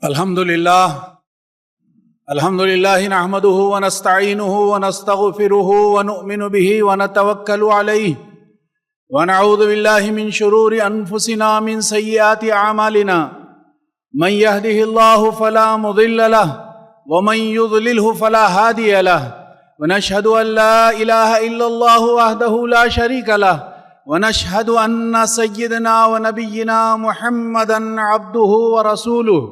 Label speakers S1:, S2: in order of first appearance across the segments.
S1: الحمدللہ نحمده ونستعینه ونستغفره ونؤمن به ونتوکل علیہ ونعوذ باللہ من شرور انفسنا من سیئات اعمالنا من يهده الله فلا مضل له ومن يضلله فلا هادي له ونشهد ان لا اله الا الله وحده لا شريك له ونشهد ان سيدنا ونبينا محمدا عبده ورسوله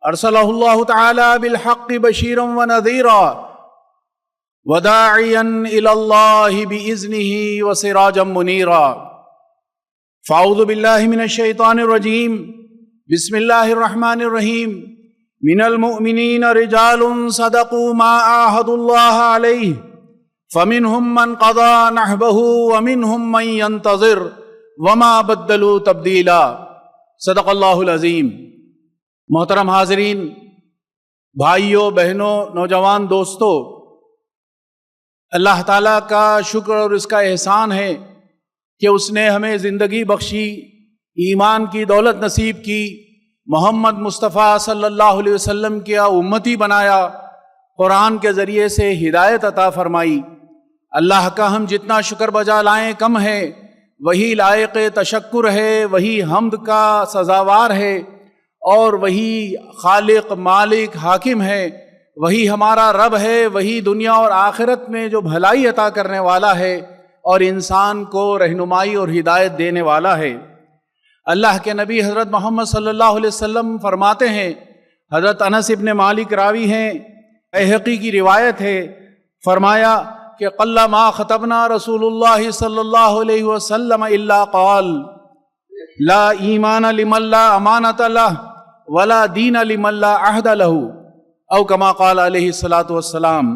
S1: ارسلہ اللہ تعالی بالحق بشیرا ونذیرا وداعیا الی اللہ باذنہ وسراجا منیرا فاعوذ باللہ من الشیطان الرجیم بسم اللہ الرحمن الرحیم من المؤمنین رجال صدقوا ما عاہدوا اللہ علیہ فمنہم من قضى نحبہ ومنہم من ينتظر وما بدلوا تبدیلا صدق اللہ العظیم۔ محترم حاضرین، بھائیوں، بہنوں، نوجوان دوستوں، اللہ تعالیٰ کا شکر اور اس کا احسان ہے کہ اس نے ہمیں زندگی بخشی، ایمان کی دولت نصیب کی، محمد مصطفیٰ صلی اللہ علیہ وسلم کیا امتی بنایا، قرآن کے ذریعے سے ہدایت عطا فرمائی۔ اللہ کا ہم جتنا شکر بجا لائیں کم ہے، وہی لائق تشکر ہے، وہی حمد کا سزاوار ہے، اور وہی خالق مالک حاکم ہے، وہی ہمارا رب ہے، وہی دنیا اور آخرت میں جو بھلائی عطا کرنے والا ہے اور انسان کو رہنمائی اور ہدایت دینے والا ہے۔ اللہ کے نبی حضرت محمد صلی اللہ علیہ وسلم فرماتے ہیں، حضرت انس ابن مالک راوی ہیں، بہقی کی روایت ہے، فرمایا کہ قل ما خطبنا رسول اللہ صلی اللہ علیہ وسلم الا قال لا ایمان لمن لا امانۃ لہ ولا دین لمن لا عہد لہ او کما قال علیہ الصلاۃ والسلام۔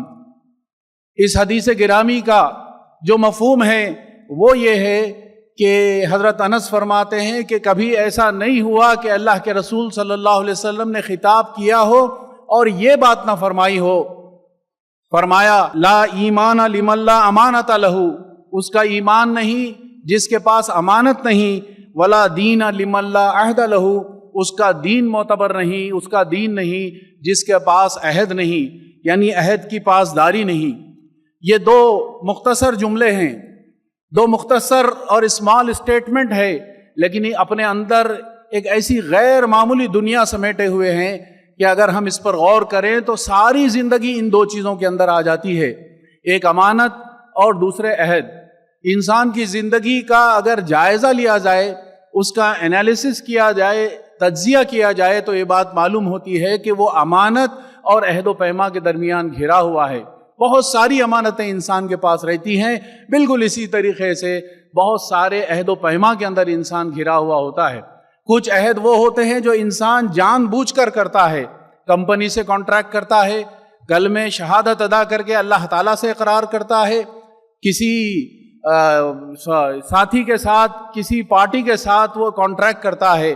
S1: اس حدیث گرامی کا جو مفہوم ہے وہ یہ ہے کہ حضرت انس فرماتے ہیں کہ کبھی ایسا نہیں ہوا کہ اللہ کے رسول صلی اللہ علیہ وسلم نے خطاب کیا ہو اور یہ بات نہ فرمائی ہو۔ فرمایا لا ایمان لمن لا امانۃ لہ، اس کا ایمان نہیں جس کے پاس امانت نہیں، ولا دین لمن لا عہد لہ، اس کا دین معتبر نہیں، اس کا دین نہیں جس کے پاس عہد نہیں، یعنی عہد کی پاسداری نہیں۔ یہ دو مختصر جملے ہیں، دو مختصر اور اسمال اسٹیٹمنٹ ہے، لیکن یہ اپنے اندر ایک ایسی غیر معمولی دنیا سمیٹے ہوئے ہیں کہ اگر ہم اس پر غور کریں تو ساری زندگی ان دو چیزوں کے اندر آ جاتی ہے، ایک امانت اور دوسرے عہد۔ انسان کی زندگی کا اگر جائزہ لیا جائے، اس کا انالیسس کیا جائے، تجزیہ کیا جائے، تو یہ بات معلوم ہوتی ہے کہ وہ امانت اور عہد و پیما کے درمیان گھرا ہوا ہے۔ بہت ساری امانتیں انسان کے پاس رہتی ہیں، بالکل اسی طریقے سے بہت سارے عہد و پیما کے اندر انسان گھرا ہوا ہوتا ہے۔ کچھ عہد وہ ہوتے ہیں جو انسان جان بوجھ کر کرتا ہے، کمپنی سے کانٹریکٹ کرتا ہے، کلمہ شہادت ادا کر کے اللہ تعالیٰ سے اقرار کرتا ہے، کسی ساتھی کے ساتھ، کسی پارٹی کے ساتھ وہ کانٹریکٹ کرتا ہے،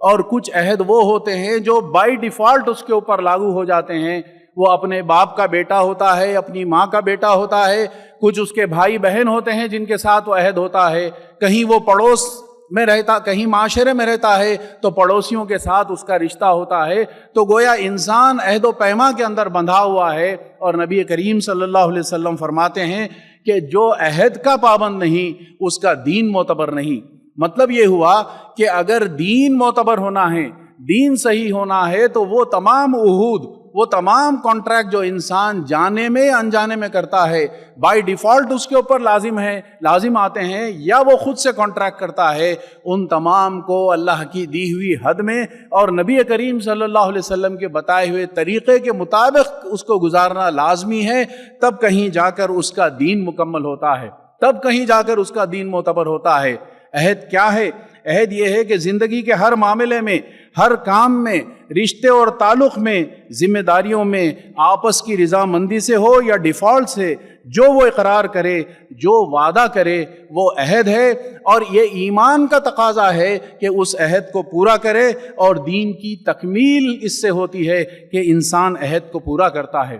S1: اور کچھ عہد وہ ہوتے ہیں جو بائی ڈیفالٹ اس کے اوپر لاگو ہو جاتے ہیں۔ وہ اپنے باپ کا بیٹا ہوتا ہے، اپنی ماں کا بیٹا ہوتا ہے، کچھ اس کے بھائی بہن ہوتے ہیں جن کے ساتھ وہ عہد ہوتا ہے، کہیں وہ پڑوس میں رہتا، کہیں معاشرے میں رہتا ہے تو پڑوسیوں کے ساتھ اس کا رشتہ ہوتا ہے۔ تو گویا انسان عہد و پیما کے اندر بندھا ہوا ہے، اور نبی کریم صلی اللہ علیہ وسلم فرماتے ہیں کہ جو عہد کا پابند نہیں اس کا دین معتبر نہیں۔ مطلب یہ ہوا کہ اگر دین معتبر ہونا ہے، دین صحیح ہونا ہے، تو وہ تمام عہود، وہ تمام کانٹریکٹ جو انسان جانے میں انجانے میں کرتا ہے، بائی ڈیفالٹ اس کے اوپر لازم آتے ہیں، یا وہ خود سے کانٹریکٹ کرتا ہے، ان تمام کو اللہ کی دی ہوئی حد میں اور نبی کریم صلی اللہ علیہ وسلم کے بتائے ہوئے طریقے کے مطابق اس کو گزارنا لازمی ہے۔ تب کہیں جا کر اس کا دین مکمل ہوتا ہے، تب کہیں جا کر اس کا دین معتبر ہوتا ہے۔ عہد کیا ہے؟ عہد یہ ہے کہ زندگی کے ہر معاملے میں، ہر کام میں، رشتے اور تعلق میں، ذمہ داریوں میں، آپس کی رضامندی سے ہو یا ڈیفالٹ سے، جو وہ اقرار کرے، جو وعدہ کرے، وہ عہد ہے۔ اور یہ ایمان کا تقاضا ہے کہ اس عہد کو پورا کرے، اور دین کی تکمیل اس سے ہوتی ہے کہ انسان عہد کو پورا کرتا ہے۔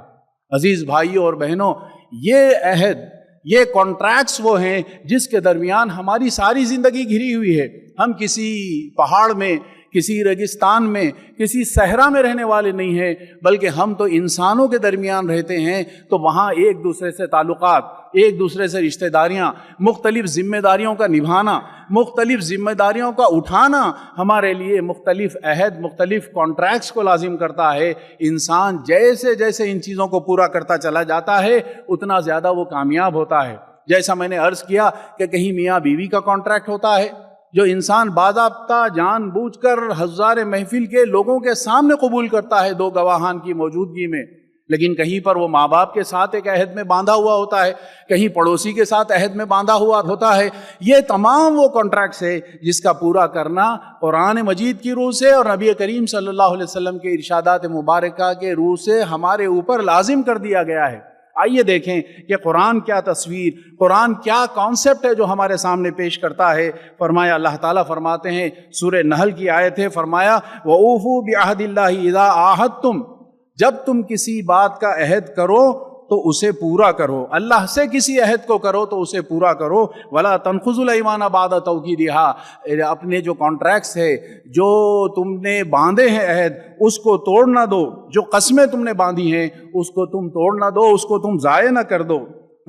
S1: عزیز بھائیوں اور بہنوں، یہ عہد، یہ کانٹریکٹس وہ ہیں جس کے درمیان ہماری ساری زندگی گھری ہوئی ہے۔ ہم کسی پہاڑ میں، کسی ریگستان میں، کسی صحرا میں رہنے والے نہیں ہیں، بلکہ ہم تو انسانوں کے درمیان رہتے ہیں، تو وہاں ایک دوسرے سے تعلقات، ایک دوسرے سے رشتہ داریاں، مختلف ذمہ داریوں کا نبھانا، مختلف ذمہ داریوں کا اٹھانا ہمارے لیے مختلف عہد، مختلف کانٹریکٹس کو لازم کرتا ہے۔ انسان جیسے جیسے ان چیزوں کو پورا کرتا چلا جاتا ہے اتنا زیادہ وہ کامیاب ہوتا ہے۔ جیسا میں نے عرض کیا کہ کہیں میاں بیوی کا کانٹریکٹ ہوتا ہے جو انسان باضابطہ جان بوجھ کر ہزار محفل کے لوگوں کے سامنے قبول کرتا ہے دو گواہان کی موجودگی میں، لیکن کہیں پر وہ ماں باپ کے ساتھ ایک عہد میں باندھا ہوا ہوتا ہے، کہیں پڑوسی کے ساتھ عہد میں باندھا ہوا ہوتا ہے۔ یہ تمام وہ کانٹریکٹس ہے جس کا پورا کرنا قرآن مجید کی روح سے اور نبی کریم صلی اللہ علیہ وسلم کے ارشادات مبارکہ کے روح سے ہمارے اوپر لازم کر دیا گیا ہے۔ آئیے دیکھیں کہ قرآن کیا تصویر، قرآن کیا کانسیپٹ ہے جو ہمارے سامنے پیش کرتا ہے۔ فرمایا، اللہ تعالیٰ فرماتے ہیں، سورہ نحل کی آیت ہے، فرمایا وَأُوفُوا بِعَهْدِ اللَّهِ إِذَا عَاهَدتُّمْ، جب تم کسی بات کا عہد کرو تو اسے پورا کرو، اللہ سے کسی عہد کو کرو تو اسے پورا کرو۔ وَلَا تَنْقُضُوا الْأَيْمَانَ بَعْدَ تَوْكِيدِهَا، اپنے جو کانٹریکٹس ہے، جو تم نے باندھے ہیں عہد، اس کو توڑ نہ دو، جو قسمیں تم نے باندھی ہیں اس کو تم توڑ نہ دو، اس کو تم ضائع نہ کر دو۔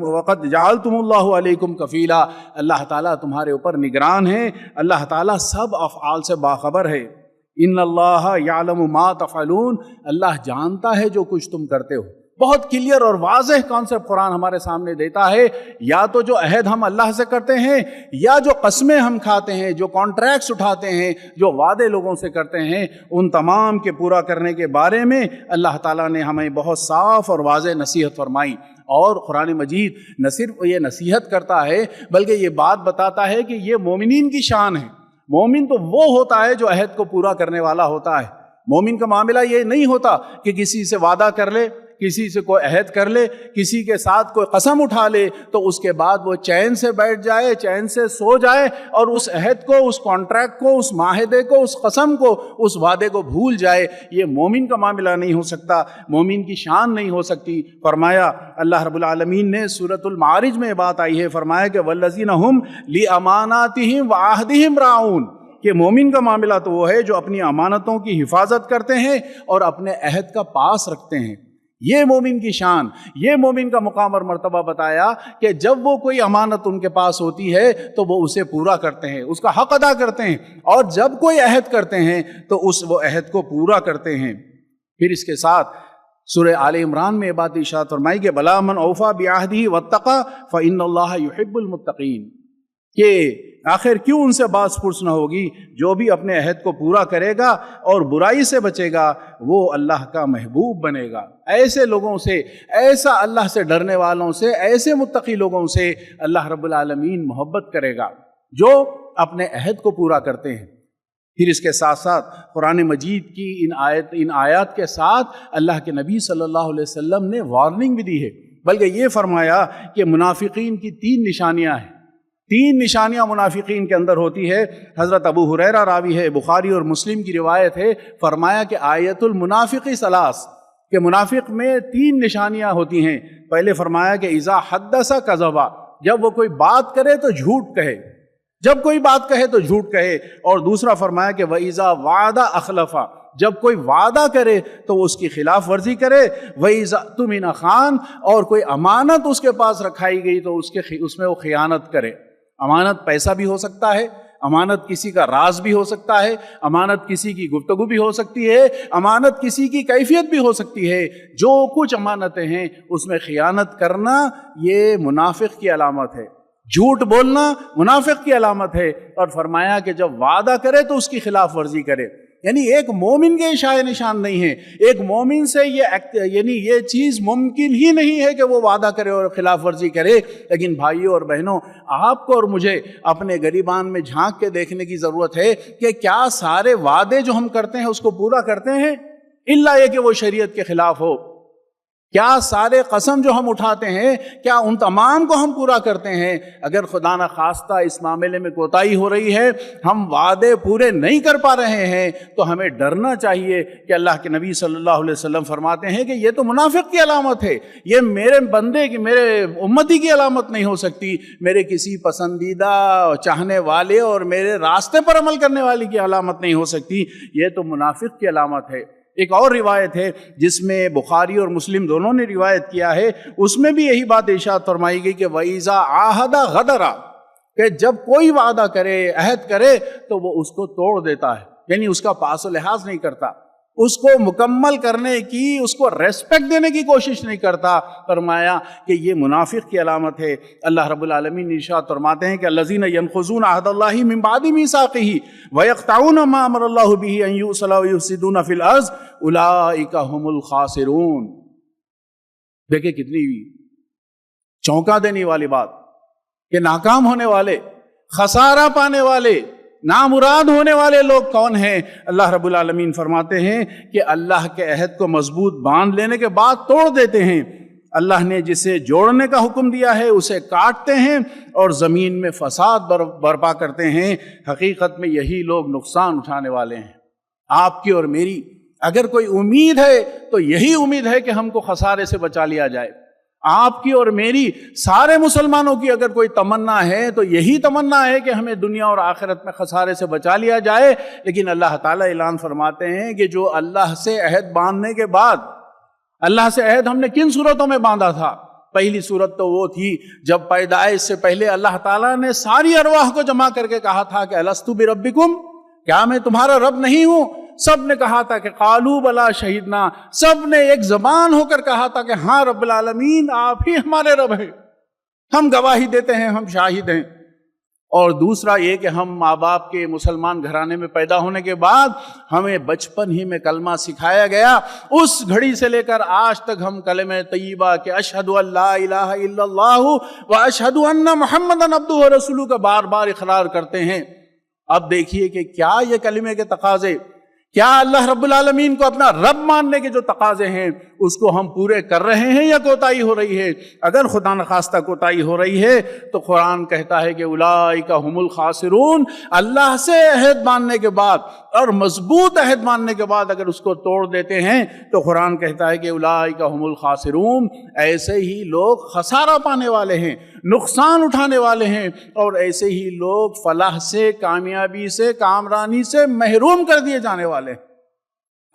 S1: وَقَدْ جَعَلْتُمُ اللَّهُ عَلَيْكُمْ كَفِيلًا، اللہ تعالیٰ تمہارے اوپر نگران ہے، اللہ تعالیٰ سب افعال سے باخبر ہے۔ ان اللہ یعلم ما تفعلون، اللہ جانتا ہے جو کچھ تم کرتے ہو۔ بہت کلیئر اور واضح کانسیپٹ قرآن ہمارے سامنے دیتا ہے۔ یا تو جو عہد ہم اللہ سے کرتے ہیں، یا جو قسمیں ہم کھاتے ہیں، جو کانٹریکٹس اٹھاتے ہیں، جو وعدے لوگوں سے کرتے ہیں، ان تمام کے پورا کرنے کے بارے میں اللہ تعالیٰ نے ہمیں بہت صاف اور واضح نصیحت فرمائی۔ اور قرآن مجید نہ صرف یہ نصیحت کرتا ہے بلکہ یہ بات بتاتا ہے کہ یہ مومنین کی شان ہے۔ مومن تو وہ ہوتا ہے جو عہد کو پورا کرنے والا ہوتا ہے۔ مومن کا معاملہ یہ نہیں ہوتا کہ کسی سے وعدہ کر لے، کسی سے کوئی عہد کر لے، کسی کے ساتھ کوئی قسم اٹھا لے تو اس کے بعد وہ چین سے بیٹھ جائے، چین سے سو جائے اور اس عہد کو، اس کانٹریکٹ کو، اس معاہدے کو، اس قسم کو، اس وعدے کو بھول جائے۔ یہ مومن کا معاملہ نہیں ہو سکتا، مومن کی شان نہیں ہو سکتی۔ فرمایا اللہ رب العالمین نے سورۃ المعارج میں بات آئی ہے، فرمایا کہ والذین ہم لاماناتہم وعہدہم راعون، کہ مومن کا معاملہ تو وہ ہے جو اپنی امانتوں کی حفاظت کرتے ہیں اور اپنے عہد کا پاس رکھتے ہیں۔ یہ مومن کی شان، یہ مومن کا مقام اور مرتبہ بتایا کہ جب وہ کوئی امانت ان کے پاس ہوتی ہے تو وہ اسے پورا کرتے ہیں، اس کا حق ادا کرتے ہیں، اور جب کوئی عہد کرتے ہیں تو وہ عہد کو پورا کرتے ہیں۔ پھر اس کے ساتھ سورہ آل عمران میں یہ بات ارشاد فرمائی کہ بلا من اوفا بعہدہ واتقی فإن اللہ یحب المتقین، کہ آخر کیوں ان سے باز پرس نہ ہوگی، جو بھی اپنے عہد کو پورا کرے گا اور برائی سے بچے گا وہ اللہ کا محبوب بنے گا۔ ایسے لوگوں سے، ایسا اللہ سے ڈرنے والوں سے، ایسے متقی لوگوں سے اللہ رب العالمین محبت کرے گا جو اپنے عہد کو پورا کرتے ہیں۔ پھر اس کے ساتھ ساتھ قرآن مجید کی ان آیات کے ساتھ اللہ کے نبی صلی اللہ علیہ وسلم نے وارننگ بھی دی ہے، بلکہ یہ فرمایا کہ منافقین کی 3 نشانیاں ہیں۔ 3 نشانیاں منافقین کے اندر ہوتی ہے۔ حضرت ابو ہریرہ راوی ہے، بخاری اور مسلم کی روایت ہے، فرمایا کہ آیت المنافق 3، کہ منافق میں 3 نشانیاں ہوتی ہیں۔ پہلے فرمایا کہ اذا حدث کذب، جب وہ کوئی بات کرے تو جھوٹ کہے، جب کوئی بات کہے تو جھوٹ کہے۔ اور دوسرا فرمایا کہ وَإِذَا وَعَدَ أَخْلَفَ، جب کوئی وعدہ کرے تو وہ اس کی خلاف ورزی کرے۔ وَإِذَا اؤْتُمِنَ خَانَ، اور کوئی امانت اس کے پاس رکھائی گئی تو اس میں وہ خیانت کرے۔ امانت پیسہ بھی ہو سکتا ہے، امانت کسی کا راز بھی ہو سکتا ہے، امانت کسی کی گفتگو بھی ہو سکتی ہے، امانت کسی کی کیفیت بھی ہو سکتی ہے۔ جو کچھ امانتیں ہیں اس میں خیانت کرنا یہ منافق کی علامت ہے، جھوٹ بولنا منافق کی علامت ہے۔ اور فرمایا کہ جب وعدہ کرے تو اس کی خلاف ورزی کرے۔ یعنی ایک مومن کے شائع نشان نہیں ہے، ایک مومن سے یہ چیز ممکن ہی نہیں ہے کہ وہ وعدہ کرے اور خلاف ورزی کرے۔ لیکن بھائیوں اور بہنوں، آپ کو اور مجھے اپنے گریبان میں جھانک کے دیکھنے کی ضرورت ہے کہ کیا سارے وعدے جو ہم کرتے ہیں اس کو پورا کرتے ہیں، الا یہ کہ وہ شریعت کے خلاف ہو۔ کیا سارے قسم جو ہم اٹھاتے ہیں کیا ان تمام کو ہم پورا کرتے ہیں؟ اگر خدا نخواستہ اس معاملے میں کوتاہی ہو رہی ہے، ہم وعدے پورے نہیں کر پا رہے ہیں، تو ہمیں ڈرنا چاہیے کہ اللہ کے نبی صلی اللہ علیہ وسلم فرماتے ہیں کہ یہ تو منافق کی علامت ہے، یہ میرے بندے کی، میرے امتی کی علامت نہیں ہو سکتی، میرے کسی پسندیدہ چاہنے والے اور میرے راستے پر عمل کرنے والے کی علامت نہیں ہو سکتی، یہ تو منافق کی علامت ہے۔ ایک اور روایت ہے جس میں بخاری اور مسلم دونوں نے روایت کیا ہے، اس میں بھی یہی بات ارشاد فرمائی گئی کہ وَإِذَا عَاهَدَ غَدَرَ، کہ جب کوئی وعدہ کرے، عہد کرے تو وہ اس کو توڑ دیتا ہے، یعنی اس کا پاس و لحاظ نہیں کرتا، اس کو مکمل کرنے کی، اس کو ریسپیکٹ دینے کی کوشش نہیں کرتا۔ فرمایا کہ یہ منافق کی علامت ہے۔ اللہ رب العالمین ارشاد فرماتے ہیں کہ الذین ینقضون عہد اللہ من بعد میثاقہ ویقطعون ما امر اللہ بہ ان یوصل ویفسدون فی الارض اولئک هم الخاسرون۔ دیکھیں کتنی چونکا دینے والی بات کہ ناکام ہونے والے، خسارہ پانے والے، نامراد ہونے والے لوگ کون ہیں؟ اللہ رب العالمین فرماتے ہیں کہ اللہ کے عہد کو مضبوط باندھ لینے کے بعد توڑ دیتے ہیں۔ اللہ نے جسے جوڑنے کا حکم دیا ہے اسے کاٹتے ہیں اور زمین میں فساد برپا کرتے ہیں۔ حقیقت میں یہی لوگ نقصان اٹھانے والے ہیں۔ آپ کی اور میری اگر کوئی امید ہے تو یہی امید ہے کہ ہم کو خسارے سے بچا لیا جائے۔ آپ کی اور میری، سارے مسلمانوں کی اگر کوئی تمنا ہے تو یہی تمنا ہے کہ ہمیں دنیا اور آخرت میں خسارے سے بچا لیا جائے۔ لیکن اللہ تعالیٰ اعلان فرماتے ہیں کہ جو اللہ سے عہد باندھنے کے بعد، اللہ سے عہد ہم نے کن صورتوں میں باندھا تھا؟ پہلی صورت تو وہ تھی جب پیدائش سے پہلے اللہ تعالیٰ نے ساری ارواح کو جمع کر کے کہا تھا کہ الستو بربکم، کیا میں تمہارا رب نہیں ہوں؟ سب نے کہا تھا کہ قالوا بلا شہیدنا، سب نے ایک زبان ہو کر کہا تھا کہ ہاں رب العالمین آپ ہی ہمارے رب ہیں، ہم گواہی دیتے ہیں، ہم شاہد ہیں۔ اور دوسرا یہ کہ ہم ماں باپ کے مسلمان گھرانے میں پیدا ہونے کے بعد ہمیں بچپن ہی میں کلمہ سکھایا گیا، اس گھڑی سے لے کر آج تک ہم کلمہ طیبہ کہ اشہد ان لا الہ الا اللہ و اشہد ان محمدًا عبدہ و رسولہ کا بار بار اقرار کرتے ہیں۔ اب دیکھیے کہ کیا یہ کلمے کے تقاضے، کیا اللہ رب العالمین کو اپنا رب ماننے کے جو تقاضے ہیں اس کو ہم پورے کر رہے ہیں یا کوتاہی ہو رہی ہے؟ اگر خدا نخواستہ کوتاہی ہو رہی ہے تو قرآن کہتا ہے کہ اولئک هم الخاسرون۔ اللہ سے عہد ماننے کے بعد اور مضبوط عہد ماننے کے بعد اگر اس کو توڑ دیتے ہیں تو قرآن کہتا ہے کہ اولئک هم الخاسرون، ایسے ہی لوگ خسارہ پانے والے ہیں، نقصان اٹھانے والے ہیں، اور ایسے ہی لوگ فلاح سے، کامیابی سے، کامرانی سے محروم کر دیے جانے والے ہیں۔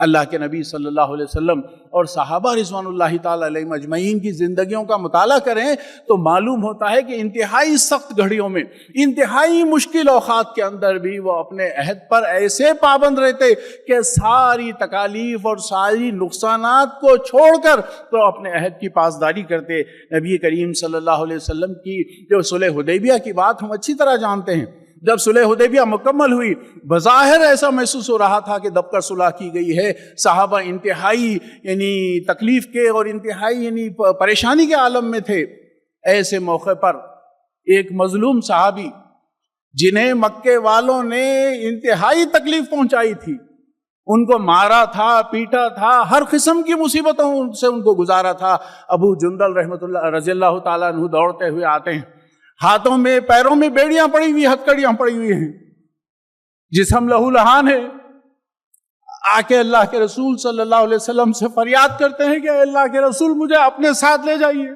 S1: اللہ کے نبی صلی اللہ علیہ وسلم اور صحابہ رضوان اللہ تعالی علیہم اجمعین کی زندگیوں کا مطالعہ کریں تو معلوم ہوتا ہے کہ انتہائی سخت گھڑیوں میں، انتہائی مشکل اوقات کے اندر بھی وہ اپنے عہد پر ایسے پابند رہتے کہ ساری تکالیف اور ساری نقصانات کو چھوڑ کر تو اپنے عہد کی پاسداری کرتے۔ نبی کریم صلی اللہ علیہ وسلم کی جو صلح حدیبیہ کی بات ہم اچھی طرح جانتے ہیں، جب صلح حدیبیہ مکمل ہوئی، بظاہر ایسا محسوس ہو رہا تھا کہ دب کر صلح کی گئی ہے، صحابہ انتہائی تکلیف کے اور انتہائی پریشانی کے عالم میں تھے۔ ایسے موقع پر ایک مظلوم صحابی جنہیں مکے والوں نے انتہائی تکلیف پہنچائی تھی، ان کو مارا تھا، پیٹا تھا، ہر قسم کی مصیبتوں سے ان کو گزارا تھا، ابو جندل رحمۃ اللہ رضی اللہ تعالیٰ عنہ دوڑتے ہوئے آتے ہیں، ہاتھوں میں پیروں میں بیڑیاں پڑی ہوئی، ہتکڑیاں پڑی ہوئی ہیں، جسم لہو لہان ہے، آ کے اللہ کے رسول صلی اللہ علیہ وسلم سے فریاد کرتے ہیں کہ اے اللہ کے رسول مجھے اپنے ساتھ لے جائیے۔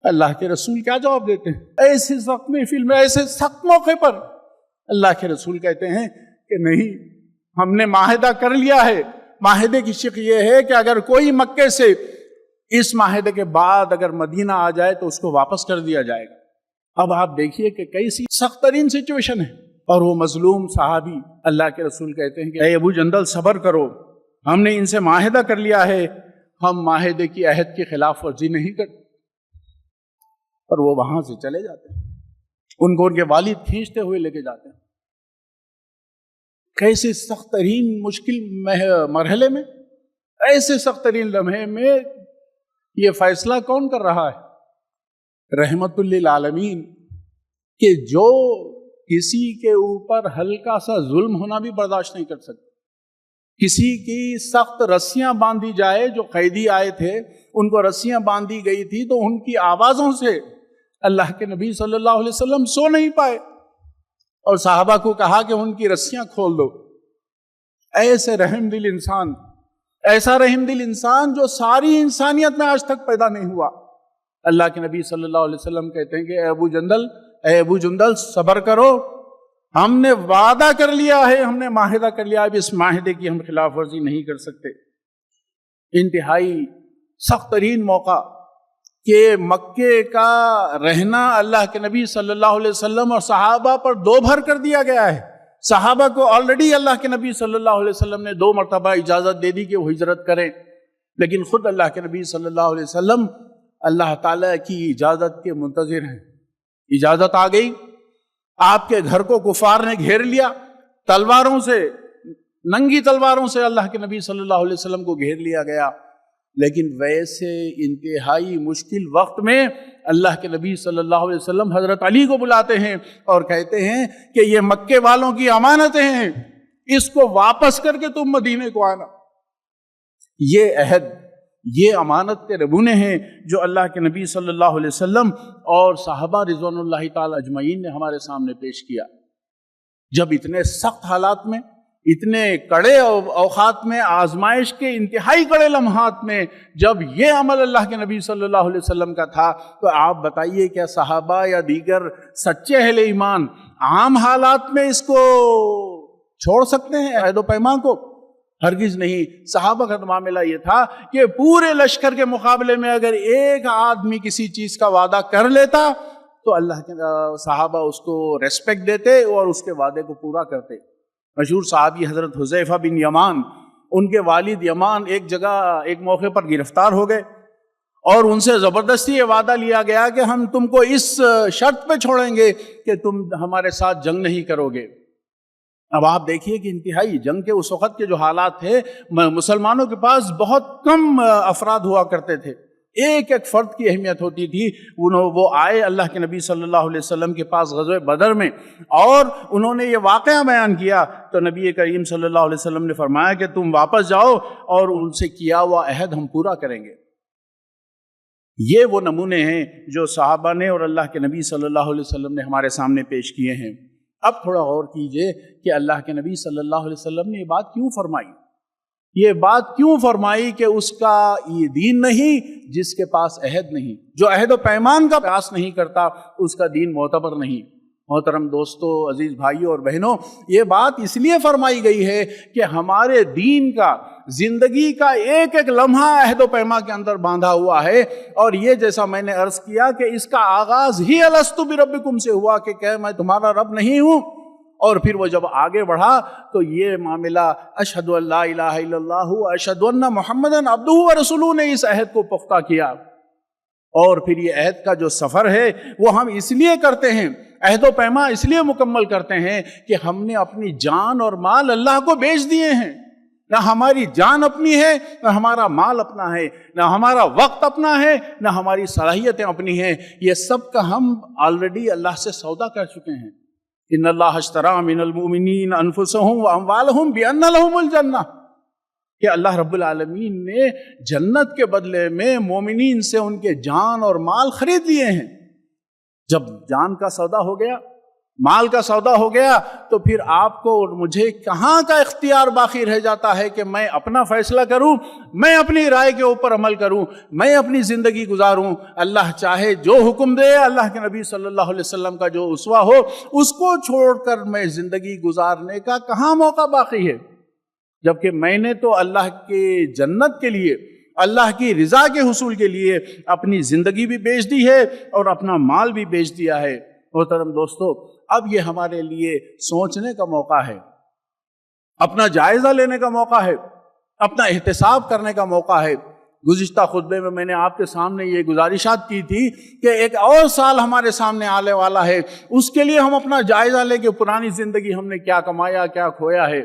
S1: اللہ کے رسول کیا جواب دیتے ہیں؟ ایسے زخمی فلم، ایسے سخت موقع پر اللہ کے رسول کہتے ہیں کہ نہیں، ہم نے معاہدہ کر لیا ہے۔ معاہدے کی شق یہ ہے کہ اگر کوئی مکے سے اس معاہدے کے بعد اگر مدینہ آ جائے تو اس کو واپس کر دیا جائے گا۔ اب آپ دیکھیے کہ کیسی سخت ترین سچویشن ہے، اور وہ مظلوم صحابی اللہ کے رسول کہتے ہیں کہ اے ابو جندل صبر کرو، ہم نے ان سے معاہدہ کر لیا ہے، ہم معاہدے کی عہد کی خلاف ورزی نہیں کرتے۔ اور وہ وہاں سے چلے جاتے ہیں، ان کو ان کے والد کھینچتے ہوئے لے کے جاتے ہیں۔ کیسے سخت ترین مشکل مرحلے میں، ایسے سخت ترین لمحے میں یہ فیصلہ کون کر رہا ہے؟ رحمت للعالمین، کہ جو کسی کے اوپر ہلکا سا ظلم ہونا بھی برداشت نہیں کر سکتے، کسی کی سخت رسیاں باندھی جائے، جو قیدی آئے تھے ان کو رسیاں باندھی گئی تھی تو ان کی آوازوں سے اللہ کے نبی صلی اللہ علیہ وسلم سو نہیں پائے، اور صحابہ کو کہا کہ ان کی رسیاں کھول دو۔ ایسے رحم دل انسان، ایسا رحم دل انسان جو ساری انسانیت میں آج تک پیدا نہیں ہوا۔ اللہ کے نبی صلی اللہ علیہ وسلم کہتے ہیں کہ اے ابو جندل صبر کرو، ہم نے وعدہ کر لیا ہے، ہم نے معاہدہ کر لیا ہے، اب اس معاہدے کی ہم خلاف ورزی نہیں کر سکتے۔ انتہائی سخت ترین موقع کہ مکے کا رہنا اللہ کے نبی صلی اللہ علیہ وسلم اور صحابہ پر دو بھر کر دیا گیا ہے۔ صحابہ کو آلریڈی اللہ کے نبی صلی اللہ علیہ وسلم نے 2 مرتبہ اجازت دے دی کہ وہ ہجرت کریں، لیکن خود اللہ کے نبی صلی اللہ علیہ وسلم اللہ تعالیٰ کی اجازت کے منتظر ہیں۔ اجازت آ گئی، آپ کے گھر کو کفار نے گھیر لیا، تلواروں سے، ننگی تلواروں سے اللہ کے نبی صلی اللہ علیہ وسلم کو گھیر لیا گیا، لیکن ویسے انتہائی مشکل وقت میں اللہ کے نبی صلی اللہ علیہ وسلم حضرت علی کو بلاتے ہیں اور کہتے ہیں کہ یہ مکے والوں کی امانتیں ہیں، اس کو واپس کر کے تم مدینے کو آنا۔ یہ عہد، یہ امانت کے نمونے ہیں جو اللہ کے نبی صلی اللہ علیہ وسلم اور صحابہ رضوان اللہ تعالی اجمعین نے ہمارے سامنے پیش کیا۔ جب اتنے سخت حالات میں، اتنے کڑے اوقات میں، آزمائش کے انتہائی کڑے لمحات میں جب یہ عمل اللہ کے نبی صلی اللہ علیہ وسلم کا تھا، تو آپ بتائیے کیا صحابہ یا دیگر سچے اہل ایمان عام حالات میں اس کو چھوڑ سکتے ہیں عہد و پیمان کو؟ ہرگز نہیں۔ صحابہ کا معاملہ یہ تھا کہ پورے لشکر کے مقابلے میں اگر ایک آدمی کسی چیز کا وعدہ کر لیتا تو اللہ کے صحابہ اس کو ریسپیکٹ دیتے اور اس کے وعدے کو پورا کرتے۔ مشہور صحابی حضرت حذیفہ بن یمان، ان کے والد یمان ایک جگہ ایک موقع پر گرفتار ہو گئے اور ان سے زبردستی یہ وعدہ لیا گیا کہ ہم تم کو اس شرط پہ چھوڑیں گے کہ تم ہمارے ساتھ جنگ نہیں کرو گے۔ اب آپ دیکھیے کہ انتہائی جنگ کے اس وقت کے جو حالات تھے، مسلمانوں کے پاس بہت کم افراد ہوا کرتے تھے، ایک ایک فرد کی اہمیت ہوتی تھی۔ وہ آئے اللہ کے نبی صلی اللہ علیہ وسلم کے پاس غزوہ بدر میں اور انہوں نے یہ واقعہ بیان کیا تو نبی کریم صلی اللہ علیہ وسلم نے فرمایا کہ تم واپس جاؤ اور ان سے کیا ہوا عہد ہم پورا کریں گے۔ یہ وہ نمونے ہیں جو صحابہ نے اور اللہ کے نبی صلی اللہ علیہ وسلم نے ہمارے سامنے پیش کیے ہیں۔ اب تھوڑا غور کیجئے کہ اللہ کے نبی صلی اللہ علیہ وسلم نے یہ بات کیوں فرمائی؟ یہ بات کیوں فرمائی کہ اس کا یہ دین نہیں جس کے پاس عہد نہیں، جو عہد و پیمان کا قیاس نہیں کرتا اس کا دین معتبر نہیں۔ محترم دوستو، عزیز بھائیوں اور بہنوں، یہ بات اس لیے فرمائی گئی ہے کہ ہمارے دین کا، زندگی کا ایک ایک لمحہ عہد و پیما کے اندر باندھا ہوا ہے، اور یہ جیسا میں نے عرض کیا کہ اس کا آغاز ہی الستو بربکم سے ہوا کہ میں تمہارا رب نہیں ہوں، اور پھر وہ جب آگے بڑھا تو یہ معاملہ اشہد ان لا الہ الا اللہ اشہد ان محمدن عبدہ ورسولہ نے اس عہد کو پختہ کیا۔ اور پھر یہ عہد کا جو سفر ہے وہ ہم اس لیے کرتے ہیں، عہد و پیما اس لیے مکمل کرتے ہیں کہ ہم نے اپنی جان اور مال اللہ کو بیچ دیے ہیں۔ نہ ہماری جان اپنی ہے، نہ ہمارا مال اپنا ہے، نہ ہمارا وقت اپنا ہے، نہ ہماری صلاحیتیں اپنی ہیں، یہ سب کا ہم آلریڈی اللہ سے سودا کر چکے ہیں۔ ان اللہ اشتری من المؤمنین انفسهم واموالهم بان لهم الجنہ، کہ اللہ رب العالمین نے جنت کے بدلے میں مومنین سے ان کے جان اور مال خرید لیے ہیں۔ جب جان کا سودا ہو گیا، مال کا سودا ہو گیا، تو پھر آپ کو اور مجھے کہاں کا اختیار باقی رہ جاتا ہے کہ میں اپنا فیصلہ کروں، میں اپنی رائے کے اوپر عمل کروں، میں اپنی زندگی گزاروں؟ اللہ چاہے جو حکم دے، اللہ کے نبی صلی اللہ علیہ وسلم کا جو اسوہ ہو اس کو چھوڑ کر میں زندگی گزارنے کا کہاں موقع باقی ہے؟ جبکہ میں نے تو اللہ کے جنت کے لیے، اللہ کی رضا کے حصول کے لیے اپنی زندگی بھی بیچ دی ہے اور اپنا مال بھی بیچ دیا ہے۔ محترم دوستو، اب یہ ہمارے لیے سوچنے کا موقع ہے، اپنا جائزہ لینے کا موقع ہے، اپنا احتساب کرنے کا موقع ہے۔ گزشتہ خطبے میں نے آپ کے سامنے یہ گزارشات کی تھی کہ ایک اور سال ہمارے سامنے آنے والا ہے، اس کے لیے ہم اپنا جائزہ لیں کہ پرانی زندگی ہم نے کیا کمایا، کیا کھویا ہے،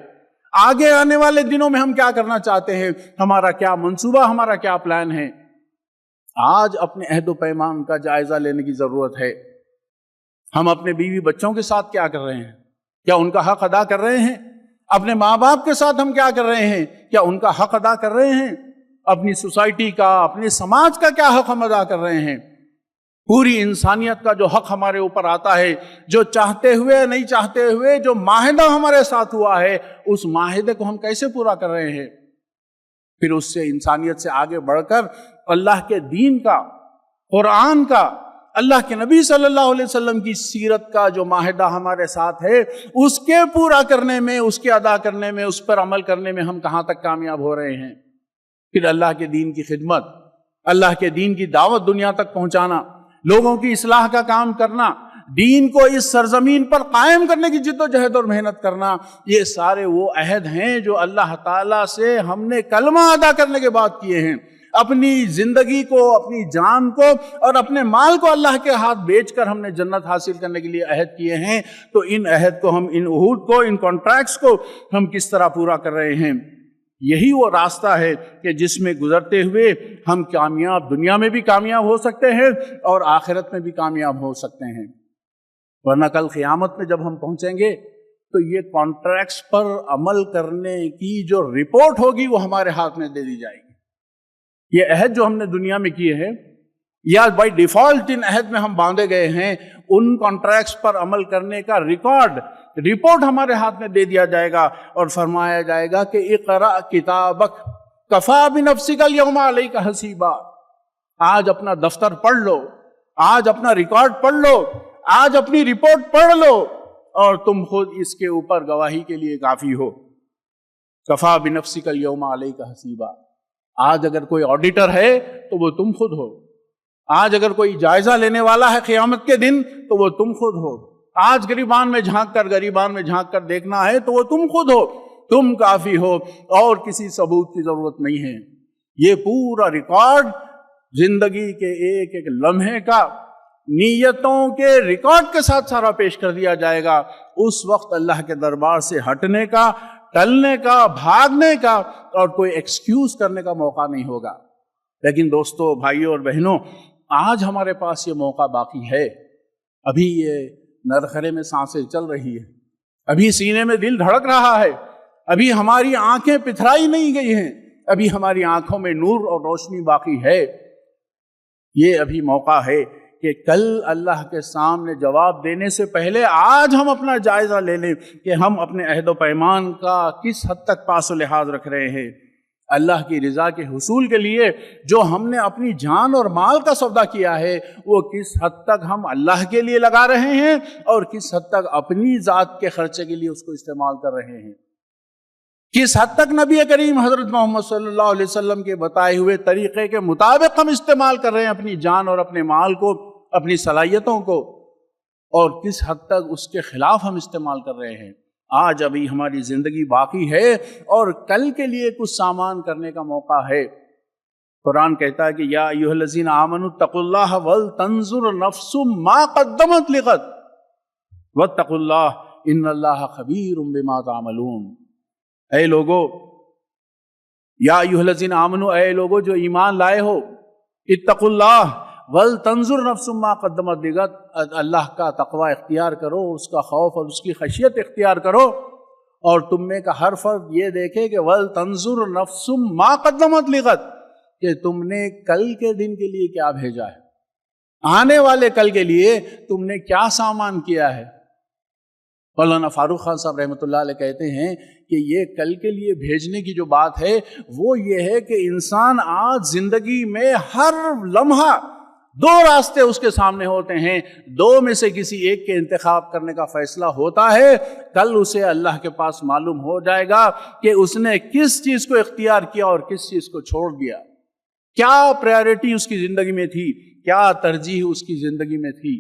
S1: آگے آنے والے دنوں میں ہم کیا کرنا چاہتے ہیں، ہمارا کیا منصوبہ، ہمارا کیا پلان ہے۔ آج اپنے عہد و پیمان کا جائزہ لینے کی ضرورت ہے۔ ہم اپنے بیوی بچوں کے ساتھ کیا کر رہے ہیں؟ کیا ان کا حق ادا کر رہے ہیں؟ اپنے ماں باپ کے ساتھ ہم کیا کر رہے ہیں؟ کیا ان کا حق ادا کر رہے ہیں؟ اپنی سوسائٹی کا، اپنے سماج کا کیا حق ہم ادا کر رہے ہیں؟ پوری انسانیت کا جو حق ہمارے اوپر آتا ہے، جو چاہتے ہوئے نہیں چاہتے ہوئے جو معاہدہ ہمارے ساتھ ہوا ہے، اس معاہدے کو ہم کیسے پورا کر رہے ہیں؟ پھر اس سے انسانیت سے آگے بڑھ کر اللہ کے دین کا، قرآن کا، اللہ کے نبی صلی اللہ علیہ وسلم کی سیرت کا جو معاہدہ ہمارے ساتھ ہے، اس کے پورا کرنے میں، اس کے ادا کرنے میں، اس پر عمل کرنے میں ہم کہاں تک کامیاب ہو رہے ہیں؟ پھر اللہ کے دین کی خدمت، اللہ کے دین کی دعوت دنیا تک پہنچانا، لوگوں کی اصلاح کا کام کرنا، دین کو اس سرزمین پر قائم کرنے کی جد و جہد اور محنت کرنا، یہ سارے وہ عہد ہیں جو اللہ تعالیٰ سے ہم نے کلمہ ادا کرنے کے بعد کیے ہیں۔ اپنی زندگی کو، اپنی جان کو اور اپنے مال کو اللہ کے ہاتھ بیچ کر ہم نے جنت حاصل کرنے کے لیے عہد کیے ہیں۔ تو ان عہد کو ہم، ان عہود کو، ان کانٹریکٹس کو ہم کس طرح پورا کر رہے ہیں؟ یہی وہ راستہ ہے کہ جس میں گزرتے ہوئے ہم کامیاب، دنیا میں بھی کامیاب ہو سکتے ہیں اور آخرت میں بھی کامیاب ہو سکتے ہیں۔ ورنہ کل قیامت میں جب ہم پہنچیں گے تو یہ کانٹریکٹس پر عمل کرنے کی جو رپورٹ ہوگی وہ ہمارے ہاتھ میں دے دی جائے گی۔ یہ عہد جو ہم نے دنیا میں کیے ہیں یا بائی ڈیفالٹ ان عہد میں ہم باندھے گئے ہیں، ان کانٹریکٹس پر عمل کرنے کا رپورٹ ہمارے ہاتھ میں دے دیا جائے گا اور فرمایا جائے گا کہ اقرأ کتابک کفا بنفسک اليوم علیک حسیبا، آج اپنا دفتر پڑھ لو، آج اپنا ریکارڈ پڑھ لو، آج اپنی رپورٹ پڑھ لو اور تم خود اس کے اوپر گواہی کے لیے کافی ہو۔ کفا بنفسک اليوم علیک حسیبا، آج اگر کوئی آڈیٹر ہے تو وہ تم خود ہو، آج اگر کوئی جائزہ لینے والا ہے قیامت کے دن تو وہ تم خود ہو، آج گریبان میں جھانک کر دیکھنا ہے تو وہ تم خود ہو، تم کافی ہو اور کسی ثبوت کی ضرورت نہیں ہے۔ یہ پورا ریکارڈ زندگی کے ایک ایک لمحے کا، نیتوں کے ریکارڈ کے ساتھ سارا پیش کر دیا جائے گا۔ اس وقت اللہ کے دربار سے ہٹنے کا، ٹلنے کا، بھاگنے کا اور کوئی ایکسکیوز کرنے کا موقع نہیں ہوگا۔ لیکن دوستو، بھائیوں اور بہنوں، آج ہمارے پاس یہ موقع باقی ہے۔ ابھی یہ نرخرے میں سانسیں چل رہی ہے، ابھی سینے میں دل دھڑک رہا ہے، ابھی ہماری آنکھیں پتھرائی نہیں گئی ہیں، ابھی ہماری آنکھوں میں نور اور روشنی باقی ہے۔ یہ ابھی موقع ہے کہ کل اللہ کے سامنے جواب دینے سے پہلے آج ہم اپنا جائزہ لے لیں کہ ہم اپنے عہد و پیمان کا کس حد تک پاس و لحاظ رکھ رہے ہیں۔ اللہ کی رضا کے حصول کے لیے جو ہم نے اپنی جان اور مال کا سودا کیا ہے، وہ کس حد تک ہم اللہ کے لیے لگا رہے ہیں اور کس حد تک اپنی ذات کے خرچے کے لیے اس کو استعمال کر رہے ہیں، کس حد تک نبی کریم حضرت محمد صلی اللہ علیہ وسلم کے بتائے ہوئے طریقے کے مطابق ہم استعمال کر رہے ہیں اپنی جان اور اپنے مال کو، اپنی صلاحیتوں کو، اور کس حد تک اس کے خلاف ہم استعمال کر رہے ہیں۔ آج ابھی ہماری زندگی باقی ہے اور کل کے لیے کچھ سامان کرنے کا موقع ہے۔ قرآن کہتا ہے کہ یا ایھا الذین آمنوا اتقوا اللہ ولتنظر نفس ما قدمت لغد واتقوا اللہ ان اللہ خبیر بما تعملون۔ اے لوگو، یا ایھا الذین آمنوا، اے لوگو جو ایمان لائے ہو، اتقوا اللہ وَلْتَنْظُرْ نَفْسٌ مَا قَدَّمَتْ لِغَدٍ، اللہ کا تقوی اختیار کرو، اس کا خوف اور اس کی خشیت اختیار کرو، اور تم میں کا ہر فرد یہ دیکھے کہ وَلْتَنْظُرْ نَفْسٌ مَا قَدَّمَتْ لِغَدٍ، کہ تم نے کل کے دن کے لیے کیا بھیجا ہے، آنے والے کل کے لیے تم نے کیا سامان کیا ہے۔ مولانا فاروق خان صاحب رحمۃ اللہ علیہ کہتے ہیں کہ یہ کل کے لیے بھیجنے کی جو بات ہے وہ یہ ہے کہ انسان آج زندگی میں ہر لمحہ دو راستے اس کے سامنے ہوتے ہیں، دو میں سے کسی ایک کے انتخاب کرنے کا فیصلہ ہوتا ہے۔ کل اسے اللہ کے پاس معلوم ہو جائے گا کہ اس نے کس چیز کو اختیار کیا اور کس چیز کو چھوڑ دیا، کیا پرائیورٹی اس کی زندگی میں تھی، کیا ترجیح اس کی زندگی میں تھی۔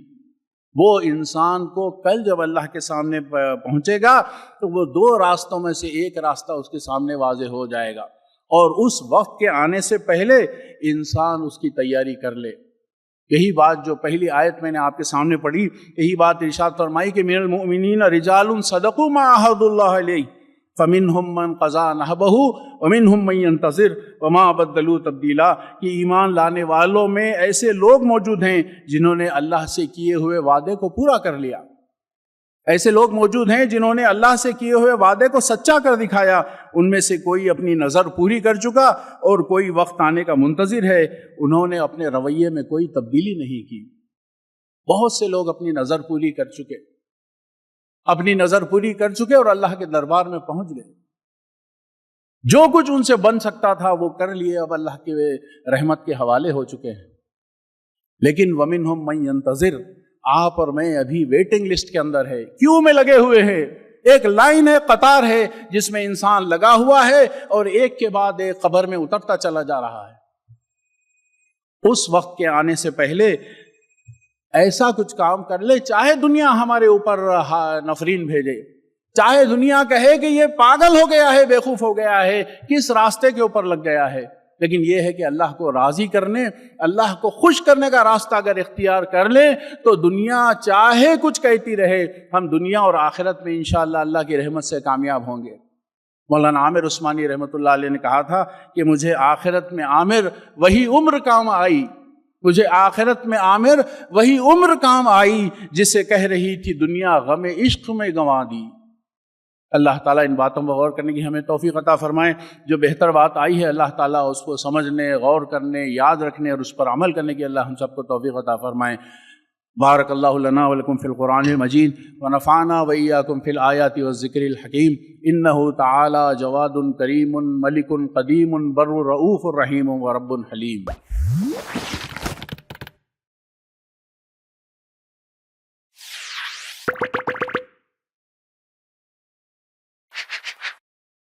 S1: وہ انسان کو کل جب اللہ کے سامنے پہنچے گا تو وہ دو راستوں میں سے ایک راستہ اس کے سامنے واضح ہو جائے گا، اور اس وقت کے آنے سے پہلے انسان اس کی تیاری کر لے۔ یہی بات جو پہلی آیت میں نے آپ کے سامنے پڑھی، یہی بات ارشاد فرمائی کہ من المؤمنین رجال صدقوا ما عاهدوا اللہ علیہ فمنهم من قضى نحبه ومنهم من ينتظر وما بدلوا تبدیلا، کہ ایمان لانے والوں میں ایسے لوگ موجود ہیں جنہوں نے اللہ سے کیے ہوئے وعدے کو پورا کر لیا، ایسے لوگ موجود ہیں جنہوں نے اللہ سے کیے ہوئے وعدے کو سچا کر دکھایا. ان میں سے کوئی اپنی نظر پوری کر چکا اور کوئی وقت آنے کا منتظر ہے. انہوں نے اپنے رویے میں کوئی تبدیلی نہیں کی. بہت سے لوگ اپنی نظر پوری کر چکے اور اللہ کے دربار میں پہنچ گئے. جو کچھ ان سے بن سکتا تھا وہ کر لیے، اب اللہ کے رحمت کے حوالے ہو چکے ہیں. لیکن وَمِنْهُمْ مَنْ يَنْتَظِرُ، آپ اور میں ابھی ویٹنگ لسٹ کے اندر ہے، کیوں میں لگے ہوئے ہیں. ایک لائن ہے، قطار ہے جس میں انسان لگا ہوا ہے اور ایک کے بعد ایک قبر میں اترتا چلا جا رہا ہے. اس وقت کے آنے سے پہلے ایسا کچھ کام کر لے، چاہے دنیا ہمارے اوپر نفرین بھیجے، چاہے دنیا کہے کہ یہ پاگل ہو گیا ہے، بیوقوف ہو گیا ہے، کس راستے کے اوپر لگ گیا ہے. لیکن یہ ہے کہ اللہ کو راضی کرنے، اللہ کو خوش کرنے کا راستہ اگر اختیار کر لیں تو دنیا چاہے کچھ کہتی رہے، ہم دنیا اور آخرت میں انشاءاللہ اللہ کی رحمت سے کامیاب ہوں گے. مولانا عامر عثمانی رحمۃ اللہ علیہ نے کہا تھا کہ مجھے آخرت میں عامر وہی عمر کام آئی، مجھے آخرت میں عامر وہی عمر کام آئی جسے کہہ رہی تھی دنیا غم عشق میں گنوا دی. اللہ تعالیٰ ان باتوں پر غور کرنے کی ہمیں توفیق عطا فرمائے. جو بہتر بات آئی ہے اللہ تعالیٰ اس کو سمجھنے، غور کرنے، یاد رکھنے اور اس پر عمل کرنے کی اللہ ہم سب کو توفیق عطا فرمائے. بارک اللہ لنا ولکم فی القرآن المجید ونفعنا وإیاکم فی الآیات والذکر الحکیم. انہ تعالی جواد کریم ملک قدیم بر رؤوف رحیم ورب حلیم.